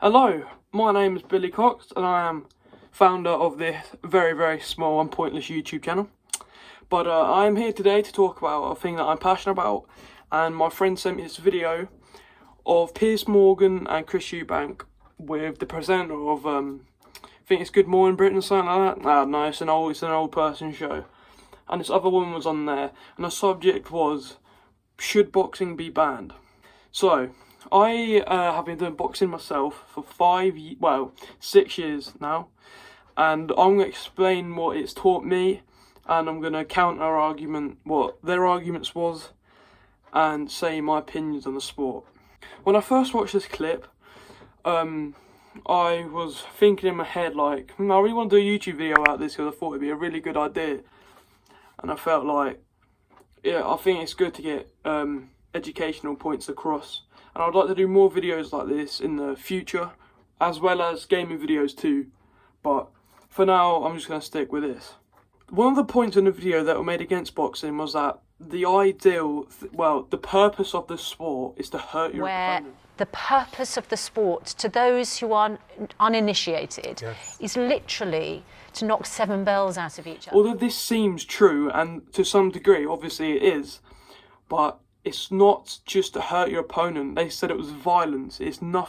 Hello, my name is Billy Cox and I am founder of this very, very small and pointless YouTube channel. But I am here today to talk about a thing that I'm passionate about, and my friend sent me this video of Piers Morgan and Chris Eubank with the presenter of, I think it's Good Morning Britain or something like that. Ah, no, it's an old person show. And this other woman was on there, and the subject was, should boxing be banned? So, I have been doing boxing myself for 6 years now, and I'm going to explain what it's taught me, and I'm going to counter argument what their arguments was, and say my opinions on the sport. When I first watched this clip, I was thinking in my head like, I really want to do a YouTube video about this because I thought it'd be a really good idea, and I felt like, yeah, I think it's good to get educational points across. And I'd like to do more videos like this in the future, as well as gaming videos too. But for now, I'm just going to stick with this. One of the points in the video that were made against boxing was that the the purpose of the sport is to hurt your opponent. The purpose of the sport, to those who are uninitiated, yes, is literally to knock seven bells out of each other. Although this seems true, and to some degree, obviously it is, but it's not just to hurt your opponent. They said it was violence. It's not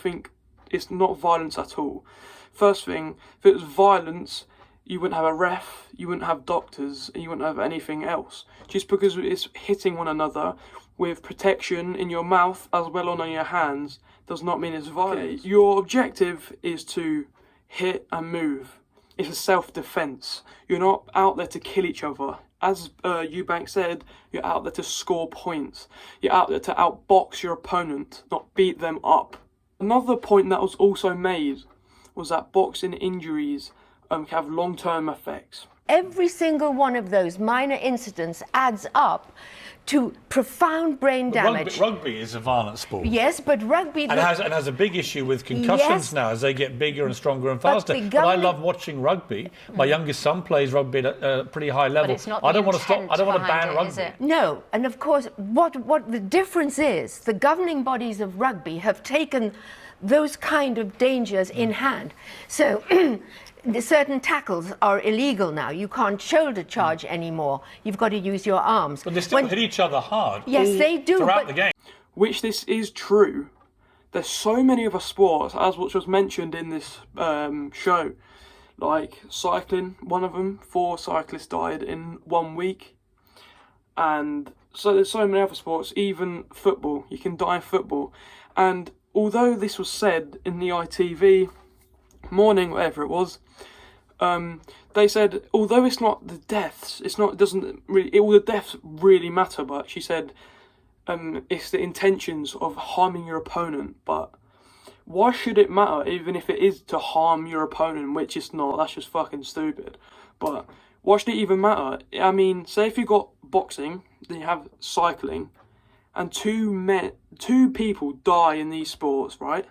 violence at all. First thing, if it was violence, you wouldn't have a ref, you wouldn't have doctors, and you wouldn't have anything else. Just because it's hitting one another with protection in your mouth as well on your hands does not mean it's violence. Okay. Your objective is to hit and move. It's a self-defense. You're not out there to kill each other. As Eubank said, you're out there to score points. You're out there to outbox your opponent, not beat them up. Another point that was also made was that boxing injuries can have long-term effects. Every single one of those minor incidents adds up to profound brain damage. Rugby is a violent sport. Yes, but rugby... And has a big issue with concussions Yes. now as they get bigger and stronger and faster. But I love watching rugby. My youngest son plays rugby at a pretty high level. But it's not I don't the want to stop. I don't want to intent ban behind it, rugby. is it? No, and of course, what the difference is, the governing bodies of rugby have taken those kind of dangers in hand. So... certain tackles are illegal now. You can't shoulder charge anymore. You've got to use your arms. But they still hit each other hard. Yes, they do. Throughout the game. Which this is true. There's so many other sports, as which was mentioned in this show, like cycling. One of them, 4 cyclists died in 1 week, and so there's so many other sports. Even football, you can die in football. And although this was said in the ITV morning, whatever it was, they said although it's not the deaths, all the deaths really matter, but she said it's the intentions of harming your opponent. But why should it matter, even if it is to harm your opponent, which it's not? That's just fucking stupid. But why should it even matter? I mean, say if you got boxing, then you have cycling, and two people die in these sports, right?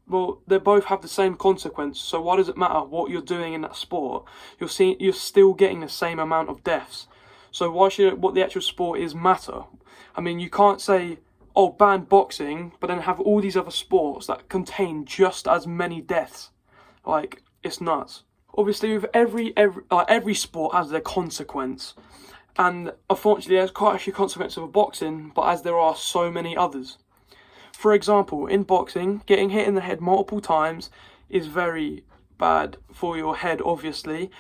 Well, they both have the same consequence, so why does it matter what you're doing in that sport? You're still getting the same amount of deaths. So why should what the actual sport is matter? I mean, you can't say, oh, ban boxing, but then have all these other sports that contain just as many deaths. Like, it's nuts. Obviously, with every sport has their consequence, and unfortunately, there's quite a few consequences of boxing, but as there are so many others. For example, in boxing, getting hit in the head multiple times is very bad for your head, obviously,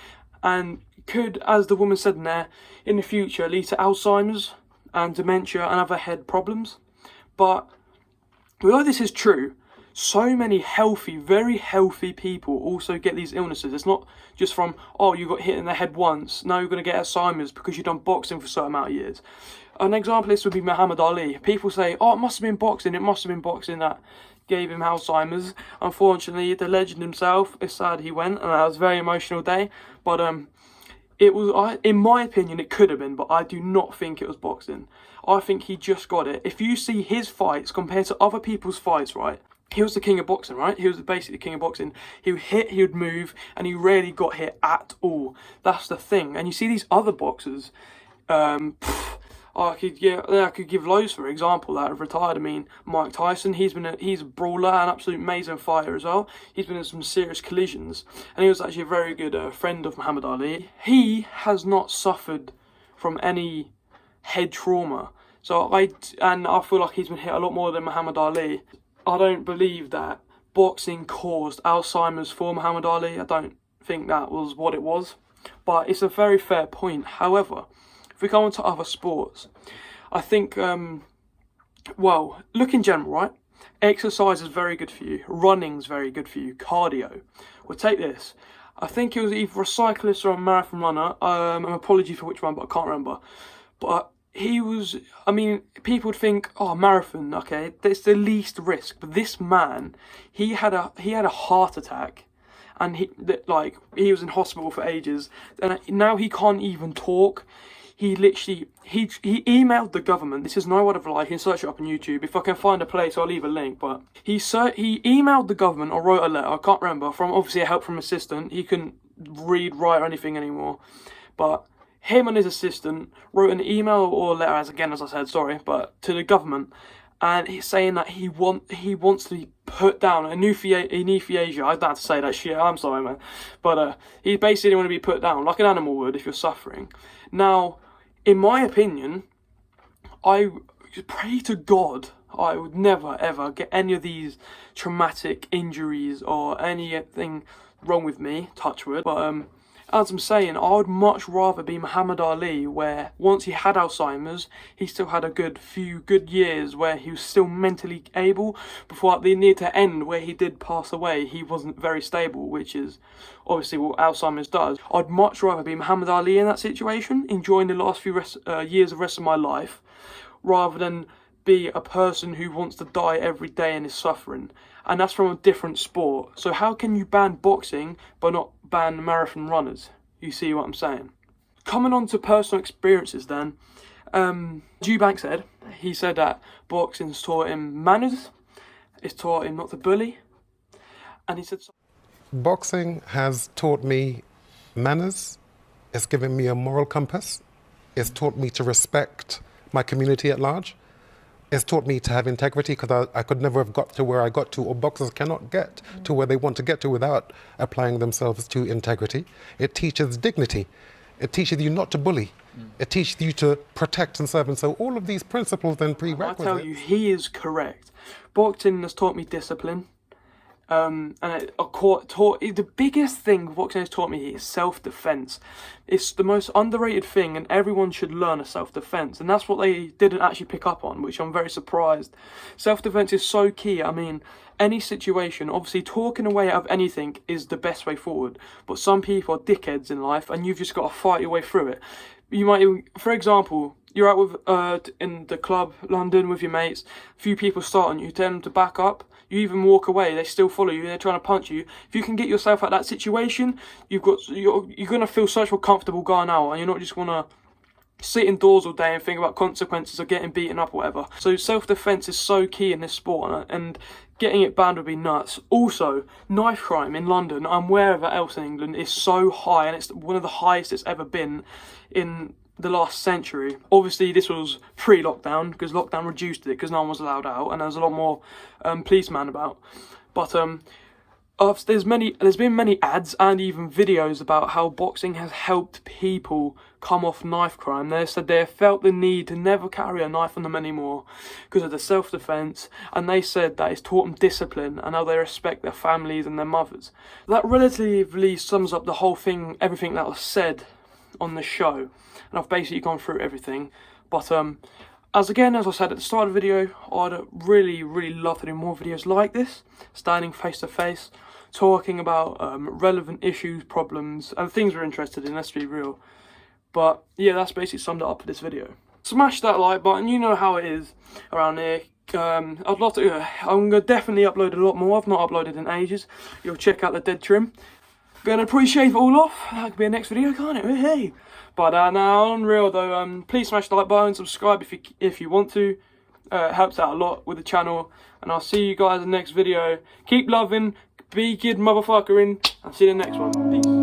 and could, as the woman said in there, in the future lead to Alzheimer's and dementia and other head problems. But although this is true, so many healthy, very healthy people also get these illnesses. It's not just from, oh, you got hit in the head once, now you're going to get Alzheimer's because you've done boxing for a certain amount of years. An example of this would be Muhammad Ali. People say, oh, it must have been boxing that gave him Alzheimer's. Unfortunately, the legend himself, it's sad he went, and that was a very emotional day. But it was, in my opinion, it could have been, but I do not think it was boxing. I think he just got it. If you see his fights compared to other people's fights, right? He was the king of boxing, right? He was basically the king of boxing. He would hit, he would move, and he rarely got hit at all. That's the thing. And you see these other boxers, I could give loads for example that have retired. I mean, Mike Tyson, he's a brawler, an absolute amazing fighter as well. He's been in some serious collisions, and he was actually a very good friend of Muhammad Ali. He has not suffered from any head trauma, so I feel like he's been hit a lot more than Muhammad Ali. I don't believe that boxing caused Alzheimer's for Muhammad Ali. I don't think that was what it was, but it's a very fair point. However, if we go on to other sports, I think, well, look in general, right? Exercise is very good for you. Running's very good for you. Cardio. Well, take this. I think it was either a cyclist or a marathon runner. An apology for which one, but I can't remember. But he was, I mean, people would think, oh, marathon, okay, that's the least risk. But this man, he had a heart attack. And he was in hospital for ages. And now he can't even talk. He literally, he emailed the government. This is no word of a lie. You can search it up on YouTube. If I can find a place, I'll leave a link. But he emailed the government or wrote a letter. I can't remember. From obviously a help from assistant. He couldn't read, write, or anything anymore. But him and his assistant wrote an email or letter, as I said, but to the government, and he's saying that he wants to be put down. Anesthesia. I don't have to say that shit. I'm sorry, man. But he basically didn't want to be put down like an animal would if you're suffering. Now, in my opinion, I pray to God I would never ever get any of these traumatic injuries or anything wrong with me, touch wood. But as I'm saying, I would much rather be Muhammad Ali, where once he had Alzheimer's, he still had a few good years where he was still mentally able, before at the near to end where he did pass away, he wasn't very stable, which is obviously what Alzheimer's does. I'd much rather be Muhammad Ali in that situation, enjoying the last few years of the rest of my life, rather than be a person who wants to die every day and is suffering. And that's from a different sport. So how can you ban boxing but not ban marathon runners? You see what I'm saying? Coming on to personal experiences then, Eubank said that boxing's taught him manners, it's taught him not to bully, and he said... Boxing has taught me manners, it's given me a moral compass, it's taught me to respect my community at large. It's taught me to have integrity, because I could never have got to where I got to, or boxers cannot get to where they want to get to without applying themselves to integrity. It teaches dignity. It teaches you not to bully. It teaches you to protect and serve. And so all of these principles and prerequisites... I tell you, he is correct. Boxing has taught me discipline. And the biggest thing boxing has taught me is self-defense. It's the most underrated thing, and everyone should learn a self-defense, and that's what they didn't actually pick up on, which I'm very surprised. Self-defense is so key. I mean, any situation, obviously talking away out of anything is the best way forward, but some people are dickheads in life, and you've just got to fight your way through it. You might even, for example, you're out with in the club, London, with your mates, a few people start on you, tell them to back up. You even walk away, they still follow you, they're trying to punch you. If you can get yourself out of that situation, you're going to feel so much more comfortable going out, and you're not just going to sit indoors all day and think about consequences of getting beaten up or whatever. So self-defense is so key in this sport, and getting it banned would be nuts. Also, knife crime in London, and wherever else in England, is so high, and it's one of the highest it's ever been in the last century. Obviously this was pre-lockdown, because lockdown reduced it because no one was allowed out, and there was a lot more policemen about. But there's been many ads and even videos about how boxing has helped people come off knife crime. They said they felt the need to never carry a knife on them anymore because of the self-defense, and they said that it's taught them discipline and how they respect their families and their mothers. That relatively sums up the whole thing, everything that was said on the show, and I've basically gone through everything. But as I said at the start of the video, I'd really love to do more videos like this, standing face to face, talking about relevant issues, problems, and things we're interested in, let's be real. But yeah, that's basically summed it up for this video. Smash that like button, you know how it is around here. I'd love to, I'm going to definitely upload a lot more. I've not uploaded in ages. You'll check out the dead trim. Gonna pre-shave it all off. That could be a next video, can't it? Hey. But now on real though, please smash the like button, subscribe if you want to. It helps out a lot with the channel, and I'll see you guys in the next video. Keep loving, be good motherfucker, and I'll see you in the next one. Peace.